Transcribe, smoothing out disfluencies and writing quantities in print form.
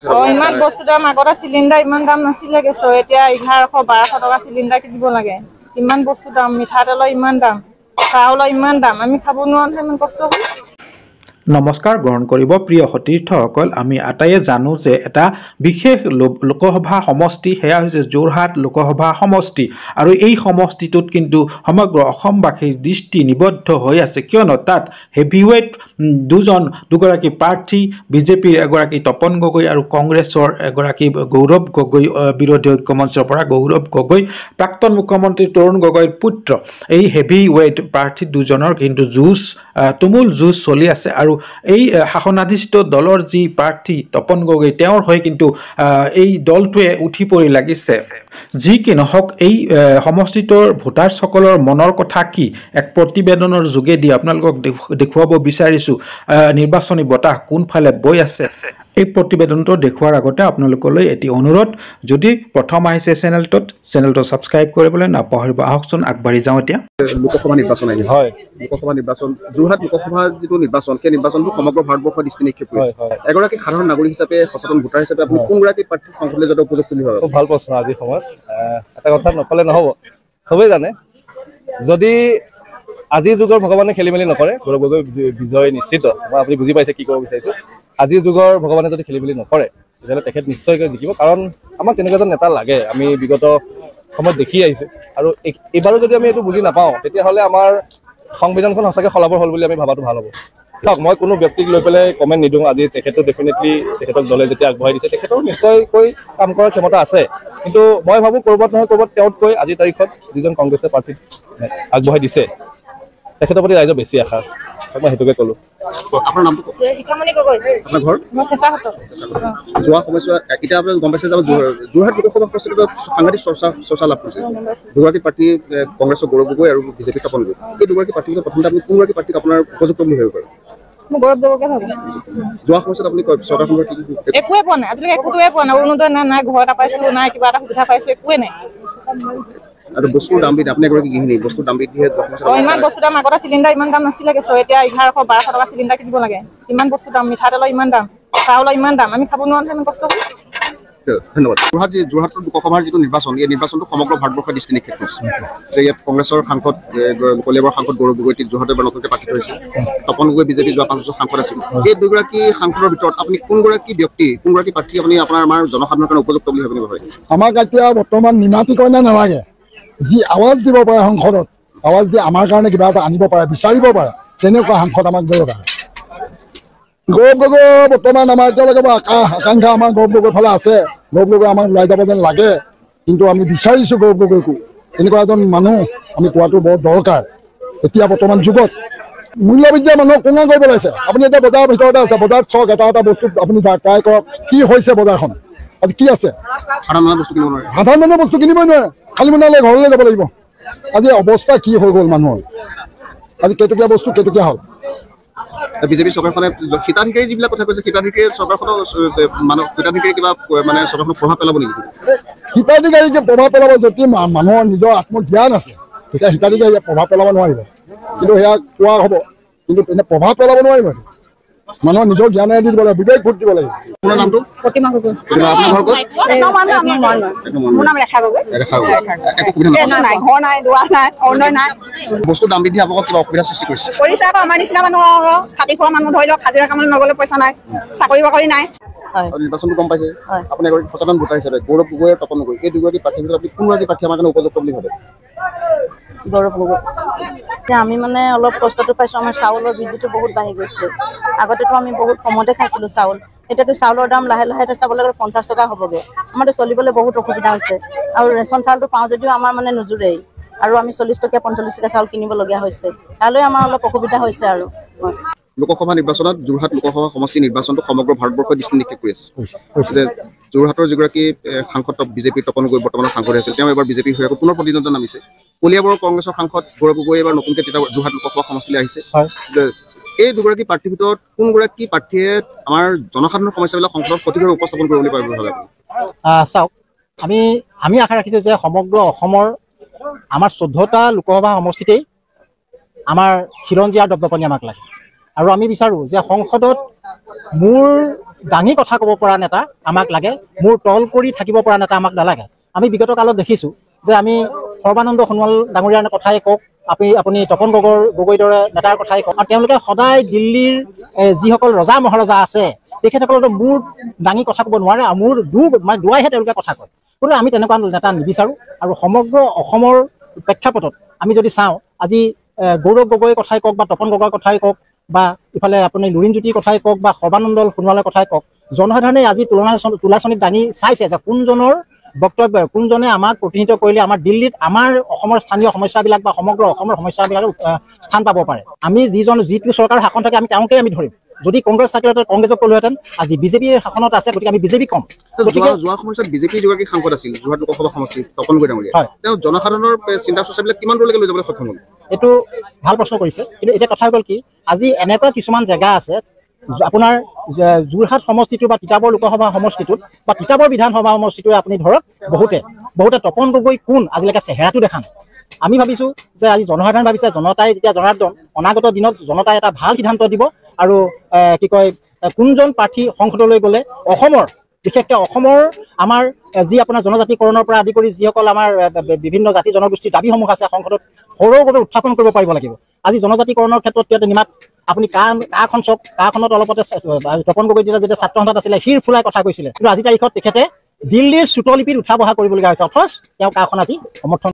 ইমান বস্তু দাম আগতে চিলিণ্ডাৰ ইমান দাম নাছিলে গেছৰ এতিয়া 1100-1200 টকা চিলিণ্ডাৰ কিনিব লাগে ইমান বস্তু দাম মিঠাতেলৰ ইমান দাম চাউলৰ ইমান দাম আমি খাব নোৱাৰো ইমান কষ্ট কৰি নমস্কাৰ গ্ৰহণ কৰিব প্ৰিয় সতীৰ্থসকল আমি আটাইয়ে জানো যে এটা বিশেষ লোকসভা সমষ্টি হেয়া হৈছে যোৰহাট লোকসভা সমষ্টি আৰু এই সমষ্টিটোত কিন্তু সমগ্ৰ অসমবাসীৰ দৃষ্টি নিবদ্ধ হৈ আছে কিয়নো তাত হেভিৱেট দুগৰাকী প্ৰাৰ্থী বিজেপিৰ এগৰাকী তপন গগৈ আৰু কংগ্ৰেছৰ এগৰাকী গৌৰৱ গগৈ বিৰোধী ঐক্য মঞ্চৰ পৰা গৌৰৱ গগৈ প্ৰাক্তন মুখ্যমন্ত্ৰী তৰুণ গগৈৰ পুত্ৰ এই হেভিৱেট প্ৰাৰ্থী দুজনৰ কিন্তু তুমুল যুঁজ চলি আছে আৰু এই শাসনাধিষ্ঠ দলৰ যি প্ৰাৰ্থী তপন গগৈ তেওঁৰ হৈ কিন্তু এই দলটোৱে উঠি পৰি লাগিছে যি কি নহওক এই সমষ্টিটোৰ ভোটাৰসকলৰ মনৰ কথা কি এক প্ৰতিবেদনৰ যোগেদি আপোনালোকক দেখুৱাব বিচাৰিছো নিৰ্বাচনী বতাহ কোনফালে বৈ আছে এই প্ৰতিবেদনটো দেখুৱাৰ আগতে আপোনালোকলৈ এটি অনুৰোধ যদি প্ৰথম আহিছে চেনেলটো সাবস্ক্ৰাইব কৰিবলৈ নাপাহৰিব আহকচোন আগবাঢ়ি যাওঁ এতিয়া লোকসভা নিৰ্বাচন আহিছে হয় লোকসভা নিৰ্বাচন যোৰহাট লোকসভা যিটো নিৰ্বাচন সেই নিৰ্বাচনটো সমগ্ৰ ভাৰতবৰ্ষৰ দৃষ্টি নিক্ষেপ কৰিছে এগৰাকী সাধাৰণ নাগৰিক হিচাপে সচেতন ভোটাৰ হিচাপে আপুনি কোনগৰাকী প্ৰাৰ্থী সংসদলৈ যোৱাটো উপযুক্ত বুলি ভাবে? খুব ভাল প্ৰশ্ন আজি সময়ত এটা কথা নকলে নহব সবেই জানে যদি আজিৰ যুগৰ ভগৱানে খেলি মেলি নকৰে গৌৰৱ গগৈ বিজয় নিশ্চিত মই আপুনি বুজি পাইছে কি ক'ব বিচাৰিছো আজিৰ যুগৰ ভগৱানে যদি খেলি মেলি নকৰে তেতিয়াহ'লে তেখেত নিশ্চয়কৈ জিকিব কাৰণ আমাক তেনেকুৱা এজন নেতা লাগে আমি বিগত সময়ত দেখি আহিছো আৰু এইবাৰো যদি আমি এইটো বুজি নাপাওঁ তেতিয়াহ'লে আমাৰ সংবিধানখন সঁচাকৈ সলাব হ'ল বুলি আমি ভাবাটো ভাল হ'ব চাওক মই কোনো ব্যক্তিক লৈ পেলাই কমেণ্ট নিদিওঁ আজি তেখেতো ডেফিনেটলি তেখেতক দলে যেতিয়া আগবঢ়াই দিছে তেখেতৰ নিশ্চয়কৈ কাম কৰাৰ ক্ষমতা আছে কিন্তু মই ভাবোঁ ক'ৰবাত নহয় ক'ৰবাত তেওঁতকৈ আজিৰ তাৰিখত যিজন কংগ্ৰেছে প্ৰাৰ্থীক আগবঢ়াই দিছে তেখেতৰ প্ৰতি ৰাইজৰ বেছি আশা আছে মই সেইটোকে ক'লো আপোনাৰ নামটো শিখামণি গগৈ আপোনাৰ ঘৰ মই চেঁচাহঁত যোৱা সময়ছোৱা এতিয়া আপুনি গম পাইছে যে যোৰহাট লোকসভা প্ৰস্তুত সাংঘাতিক চৰ্চা লাভ কৰিছে দুগৰাকী প্ৰাৰ্থী কংগ্ৰেছৰ গৌৰৱ গগৈ আৰু বিজেপিৰ তপন গগৈ এই দুগৰাকী প্ৰাৰ্থীৰ ভিতৰত প্ৰথমতে আপুনি কোনগৰাকী প্ৰাৰ্থীক আপোনাৰ উপযুক্ত বুলি ভাবিব পাৰে? মই গৌৰৱ গগৈকে ভাবোঁ যোৱা সময়ছোৱাত আপুনি চৰকাৰখনৰ একোৱে পোৱা নাই আজিলৈকে একোটোৱে পোৱা নাই অৰুণোদয় নাই ঘৰ এটা পাইছোঁ নাই কিবা এটা সুবিধা পাইছোঁ একোৱে নাই আৰু বস্তুৰ দাম বৃদ্ধি আপুনি এগৰাকী গৃহিণী বস্তুৰ দাম বৃদ্ধি ইমান বস্তু দাম আগতে চিলিণ্ডাৰ ইমান দাম নাছিলে গেছৰ এতিয়া 1100-1200 টকা চিলিণ্ডাৰ কিনিব লাগে ইমান বস্তু দাম মিঠাতেলৰ ইমান দাম চাউলৰ ইমান দাম আমি খাব নোৱাৰো ইমান কষ্ট কৰি ধন্যবাদ যোৰহাটৰ লোকসভাৰ যিটো নিৰ্বাচন এই নিৰ্বাচনটো সমগ্ৰ ভাৰতবৰ্ষৰ দৃষ্টি নিক্ষেপ কৰিছে যে ইয়াত কংগ্ৰেছৰ সাংসদ কলিয়াবৰ সাংসদ গৌৰৱ গগৈ যোৰহাটৰ পৰা নতুনকৈ প্ৰাৰ্থী হৈছে তপন গগৈ বিজেপি যোৱা 5 বছৰ সাংসদ আছিল এই দুগৰাকী সাংসদৰ ভিতৰত আপুনি কোনগৰাকী প্ৰাৰ্থী আপুনি আমাৰ জনসাধাৰণৰ কাৰণে উপযুক্ত বুলি ভাবে? আমাক এতিয়া বৰ্তমান নিমাতি কইনা নালাগে যি আৱাজ দিব পাৰে সংসদত আৱাজ দি আমাৰ কাৰণে কিবা এটা আনিব পাৰে বিচাৰিব পাৰে তেনেকুৱা সাংসদ আমাক দৰকাৰ গৌৰৱ গগৈ বৰ্তমান আমাৰ এতিয়ালৈকে আকাংক্ষা আমাৰ গৌৰৱ গগৈৰ ফালে আছে গৌৰৱ গগৈ আমাক ওলাই যাব যেন লাগে কিন্তু আমি বিচাৰিছোঁ গৌৰৱ গগৈকো তেনেকুৱা এজন মানুহ আমি পোৱাটো বৰ দৰকাৰ এতিয়া বৰ্তমান যুগত মূল্যবৃদ্ধিয়ে মানুহক কোঙা কৰিব লাগিছে আপুনি এতিয়া বজাৰৰ ভিতৰতে আছে বজাৰত চাওক এটা বস্তু আপুনি ট্ৰাই কৰক কি হৈছে বজাৰখন আজি কি আছে সাধাৰণ মানুহে বস্তু কিনিবই নোৱাৰে খালি মোনালৈ ঘৰলৈ যাব লাগিব আজি অৱস্থা কি হৈ গ'ল মানুহৰ আজি কেইটকীয়া বস্তু কেইটকীয়া হ'ল বিজেপি চৰকাৰখনে হিতাধিকাৰী যিবিলাক কথা কৈছে হিতাধিকাৰী চৰকাৰখনৰ হিতাধিকাৰী কিবা মানে চৰকাৰখনক প্ৰভাৱ পেলাব নেকি? হিতাধিকাৰী যে প্ৰভাৱ পেলাব যদি মানুহৰ নিজৰ আত্মজ্ঞান আছে তেতিয়া হিতাধিকাৰীয়ে প্ৰভাৱ পেলাব নোৱাৰিব কিন্তু সেয়া কোৱা হ'ব কিন্তু এনে প্ৰভাৱ পেলাব নোৱাৰিব মানুহৰ নিজৰ জ্ঞানেৰে দি দিব লাগিব বিবেক ভোট দিব লাগিব আপোনাৰ নামটো? প্ৰতিমা গগৈ আপোনাৰ ঘৰ ক'ত? মোৰ নাম ৰেখা গগৈ বস্তুৰ দাম বৃদ্ধি আপোনালোকক কিবা অসুবিধা সৃষ্টি কৰিছে? আমাৰ নিচিনা মানুহ খাটি খোৱা মানুহ ধৰি লওক হাজিৰা কামলৈ নগ'লে পইচা নাই চাকৰি বাকৰি নাই নিৰ্বাচনটো গম পাইছে আপুনি এগৰাকী সচেতন ভোটাৰ হিচাপে গৌৰৱ গগৈ আৰু তপন গগৈ এই দুগৰাকী প্ৰাৰ্থীৰ ভিতৰত আপুনি কোনগৰাকী প্ৰাৰ্থী আমাৰ কাৰণে উপযুক্ত বুলি ভাবে? গৌৰৱ গগৈ এতিয়া আমি মানে অলপ কষ্টটো পাইছোঁ আমাৰ চাউলৰ বৃদ্ধিটো বহুত বাঢ়ি গৈছে আগতেতো আমি বহুত কমতে খাইছিলোঁ চাউল এতিয়াতো চাউলৰ দাম লাহে লাহে চাবলৈ গ'লে 50 টকা হ'বগৈ আমাৰতো চলিবলৈ বহুত অসুবিধা হৈছে আৰু ৰেচন চাউলটো পাওঁ যদিও আমাৰ মানে নোজোৰেই আৰু আমি 40 টকীয়া 45 টকীয়া চাউল কিনিবলগীয়া হৈছে তালৈ আমাৰ অলপ অসুবিধা হৈছে আৰু লোকসভা নিৰ্বাচনত যোৰহাট লোকসভা সমষ্টি নিৰ্বাচনটো সমগ্ৰ ভাৰতবৰ্ষৰ দৃষ্টি নিক্ষেপ কৰি আছে যোৰহাটৰ যিগৰাকী সাংসদ বিজেপিৰ তপন গগৈ বৰ্তমানৰ সাংসদ আছিল তেওঁ এবাৰ বিজেপিৰ হৈ পুনৰ প্ৰতিদ্বন্দ্বিতা নামিছে কলিয়াবৰৰ কংগ্ৰেছৰ সাংসদ গৌৰৱ গগৈ এবাৰ নতুনকৈ যোৰহাট লোকসভা সমষ্টিলৈ আহিছে এই দুগৰাকী প্ৰাৰ্থীৰ ভিতৰত কোনগৰাকী প্ৰাৰ্থীয়ে আমাৰ জনসাধাৰণৰ সমস্যাবিলাক সংসদত সঠিকভাৱে উপস্থাপন কৰিব বুলি ভাবে? চাওক আমি আশা ৰাখিছোঁ যে সমগ্ৰ অসমৰ আমাৰ 14টা লোকসভা সমষ্টিতেই আমাৰ খিলঞ্জীয়া দপদপনি আমাক লাগে আৰু আমি বিচাৰোঁ যে সংসদত মোৰ দাঙি কথা ক'ব পৰা নেতা আমাক লাগে, মূৰ তল কৰি থাকিব পৰা নেতা আমাক নালাগে। আমি বিগত কালত দেখিছোঁ যে আমি সৰ্বানন্দ সোণোৱাল ডাঙৰীয়াৰ কথাই কওক, আপুনি তপন গগৈৰ দৰে নেতাৰ কথাই কওক, আৰু তেওঁলোকে সদায় দিল্লীৰ যিসকল ৰজা মহাৰজা আছে তেখেতসকলৰ মূৰ দাঙি কথা ক'ব নোৱাৰে, আৰু মূৰ দুৱাইহে তেওঁলোকে কথা কয়। গতিকে আমি তেনেকুৱা নেতা নিবিচাৰোঁ। আৰু সমগ্ৰ অসমৰ প্ৰেক্ষাপটত আমি যদি চাওঁ, আজি গৌৰৱ গগৈৰ কথাই কওক বা তপন গগৈৰ কথাই কওক বা ইফালে আপুনি লুৰিণজ্যোতিৰ কথাই কওক বা সৰ্বানন্দ সোণোৱালৰ কথাই কওক, জনসাধাৰণে আজি তুলাচনীত দাঙি চাইছে যে কোনজনৰ বক্তব্য, কোনজনে আমাক প্ৰতিনিধিত্ব কৰিলে আমাৰ দিল্লীত আমাৰ অসমৰ স্থানীয় সমস্যাবিলাক বা সমগ্ৰ অসমৰ সমস্যাবিলাক স্থান পাব পাৰে। আমি যিটো চৰকাৰ শাসন থাকে আমি তেওঁকেই আমি ধৰিম। যদি কংগ্ৰেছ থাকিলেহেঁতেন কংগ্ৰেছক ক'লোহেঁতেন, আজি বিজেপিৰ শাসনত আছে, গতিকে আমি বিজেপি কম। যোৱা সময়ত বিজেপিৰ যিগৰাকী সাংসদ আছিল যোৰহাট লোকসভা সমষ্টিৰ তপন গগৈ ডাঙৰীয়া, তেওঁ জনসাধাৰণৰ চিন্তা চৰ্চাবিলাক কিমান দূৰলৈকে লৈ যাবলৈ সক্ষম হ'ল? এইটো ভাল প্ৰশ্ন কৰিছে, কিন্তু এতিয়া কথা হ'ল কি, আজি এনেকুৱা কিছুমান জেগা আছে আপোনাৰ যোৰহাট সমষ্টিটো বা তিতাবৰ লোকসভা সমষ্টিটোত বা তিতাবৰ বিধানসভা সমষ্টিটোৱে আপুনি ধৰক বহুতে তপন গগৈ কোন আজিলৈকে চেহেৰাটো দেখা নাই। আমি ভাবিছোঁ যে আজি জনসাধাৰণে ভাবিছে জনতাই যেতিয়া জনাৰ্দন, অনাগত দিনত জনতাই এটা ভাল সিদ্ধান্ত দিব আৰু কোনজন প্ৰাৰ্থী সংসদলৈ গ'লে অসমৰ, বিশেষকৈ অসমৰ আমাৰ যি আপোনাৰ জনজাতিকৰণৰ পৰা আদি কৰি যিসকল আমাৰ বিভিন্ন জাতি জনগোষ্ঠীৰ দাবীসমূহ আছে সংসদত সৰহভাৱে উত্থাপন কৰিব পাৰিব লাগিব। আজি জনজাতিকৰণৰ ক্ষেত্ৰত সিহঁতে নিমাত আপুনি কাখন চক, কাখনত অলপতে তপন গগৈ যেতিয়া ছাত্ৰ সন্থাত আছিলে শিৰ ফুলাই কথা কৈছিলে, কিন্তু আজিৰ তাৰিখত তেখেতে দিল্লীৰ চুটলিপিত উঠা বহা কৰিবলগীয়া হৈছে, অথচ তেওঁ কাখন আজি সমৰ্থন